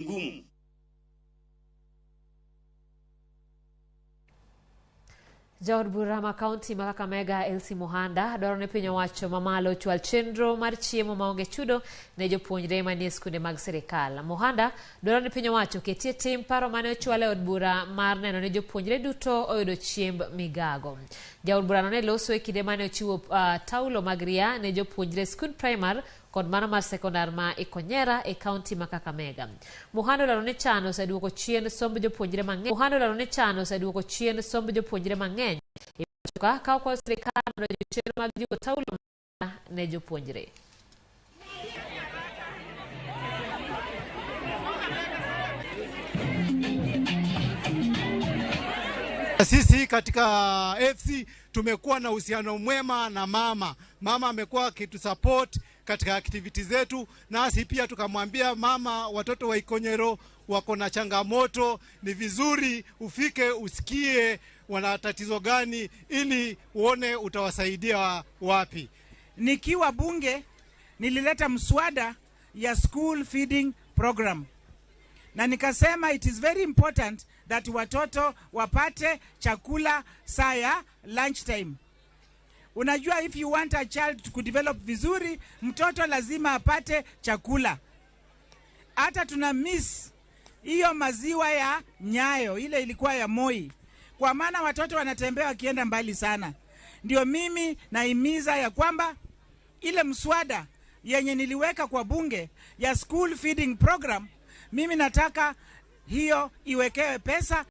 ngumu. Jaod bura ma kaunti ma Kakamega Elsie Mohanda dwaro ne piny owacho mamalo ochwal chenro mar chiemo maonge chudo ne jopuonjre manie skunde mag sirikal. Mohanda dwaro ne piny owacho ketie tim paro mane ochwal e od bura mar neno ne jopuonjre duto oyudo chiemb migago. Jaod bura no ne loso e kinde mane ochiwo taulo mag ria ne jopuonjre skund primar kod mano mar sekondar ma Ikonyera e kaunti ma Kakamega. Mohanda dwaro ne chano oseduoko chien somb jopuonjre mang'eny. Mohanda dwaro ne chano oseduoko chien somb jopuonjre mang'eny. Ka okwayo sirikal mondo jochenro mag jiwo taulo ne jopuonjre. Sisi katika FC tumekuwa na uhusiano mwema na mama. Mama amekuwa kitu support katika activities zetu, nasi pia tukamwambia mama, watoto wa Ikonyero wako na changamoto, ni vizuri ufike usikie wana tatizo gani ili uone utawasaidia wapi. Nikiwa bunge nilileta mswada ya school feeding program. Na nikasema it is very important that watoto wapate chakula saa ya lunch time. Unajua, if you want a child to develop vizuri, mtoto lazima apate chakula. Hata tuna miss hiyo maziwa ya Nyayo, ile ilikuwa ya Moi. Kwa maana watoto wanatembea wakienda mbali sana. Ndio mimi naimiza ya kwamba ile mswada yenye niliweka kwa bunge ya school feeding program, mimi nataka hiyo iwekewe pesa.